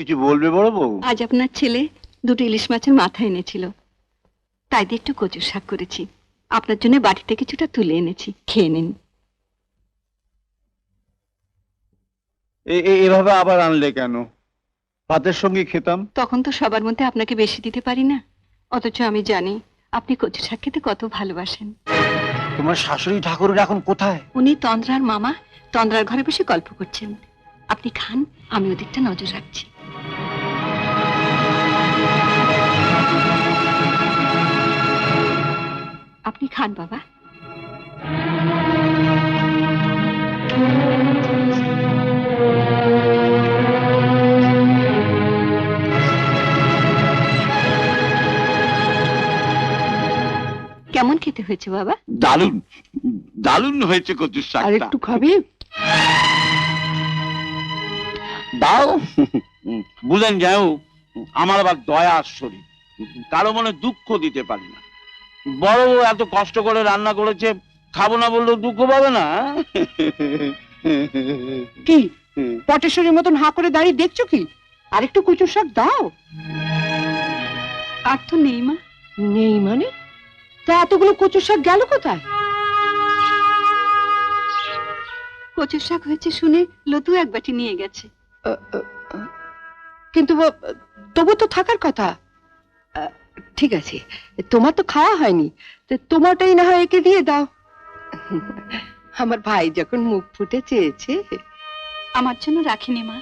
কিছু বলবে বড় বউ? আজ আপনার ছেলে দুটো ইলিশ মাছের মাথা এনেছিল, তাই দিয়ে একটু কচুর শাক করেছি। আপনার জন্য বাড়িতে কিছুটা তুলে এনেছি, খেয়ে নিন। এভাবে আবার আনলে কেন? ভাতের সঙ্গে খেতাম। তখন তো সবার মধ্যে আপনাকে বেশি দিতে পারি না, অথচ আমি জানি আপনি কচু শাক খেতে কত ভালোবাসেন। তোমার শাশুড়ি ঠাকুরের এখন কোথায়? উনি তন্দ্রার মামা তন্দ্রার ঘরে বসে গল্প করছেন। আপনি খান, আমি ওদিকটা নজর রাখছি। আপনি খান বাবা। কেমন খেতে হয়েছে বাবা? দারুণ দারুণ হয়েছে কচুর শাক। আর একটু খাবি? দাও। বুঝেন যাও, আমার আবার দয়া শরীর, কারো মনে দুঃখ দিতে পারি না। বড় বউ এত কষ্ট করে রান্না করেছে, খাবো না বললেও দুঃখ পাবে না। কি পটেশ্বরীর মতন হাঁ করে দাঁড়িয়ে দেখছো কি? আর একটু কচুর শাক দাও। আর তো নেই মা। নেই মানে? তা এতগুলো কচুর শাক গেল কোথায়? কচুর শাক হয়েছে শুনে লতু এক বাটি নিয়ে গেছে। কিন্তু তবু তো থাকার কথা। ঠিক আছে, তোমার তো খাওয়া হয়নি, তোমারটাই না হয় একে দিয়ে দাও। আমার ভাই যখন মুখ ফুটে চেয়েছে। আমার জন্য রাখিনি মা,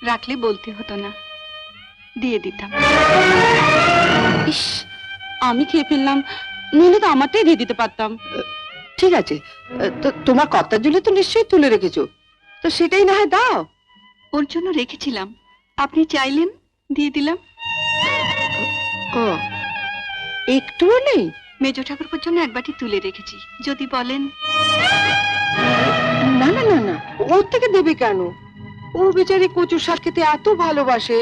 রাখলে বলতে হতো না, দিয়ে দিতাম। ইস, আমি খেয়ে ফেললাম, নইলে তো আমারটাই দিয়ে দিতে পারতাম। ঠিক আছে, তো তোমার কর্তার জন্য তো নিশ্চয়ই তুলে রেখেছো, তো সেটাই না হয় দাও। ওর জন্য রেখেছিলাম, আপনি চাইলেন, দিয়ে দিলাম। ও, একটুও নেই? মেজ ঠাকুরপুর জন্য এক বাটি তুলে রেখেছি, যদি বলেন। না না না না, ওর থেকে দেবে কেন? ও বেচারি কচুর শাক খেতে এত ভালোবাসে।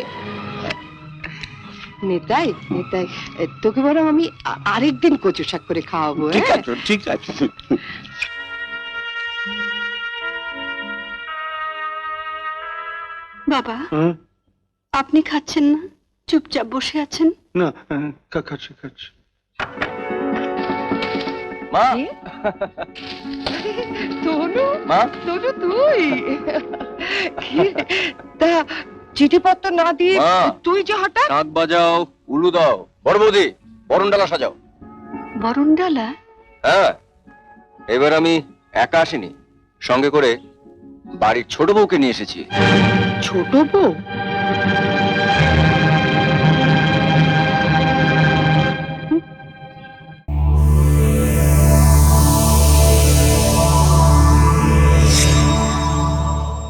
নেতাই নেতাই, তোকে বরং আমি আরেকদিন কচুর শাক করে খাওয়াবো। ঠিক আছে ঠিক আছে। বাবা, আপনি খাচ্ছেন না, চুপচাপ বসে আছেন। না, খাচ্ছি খাচ্ছি। মা, তনু, মা, তনু তুই? তা চিঠিপত্র না দিয়ে মা। তুই যে হঠাৎ? শাক বাজাও, উলু দাও, বড় বৌদি বরণ ডালা সাজাও। বরণডালা? হ্যাঁ, এবার আমি একা আসিনি, সঙ্গে করে বাড়ির ছোট বউকে নিয়ে এসেছি। ছোট বউ?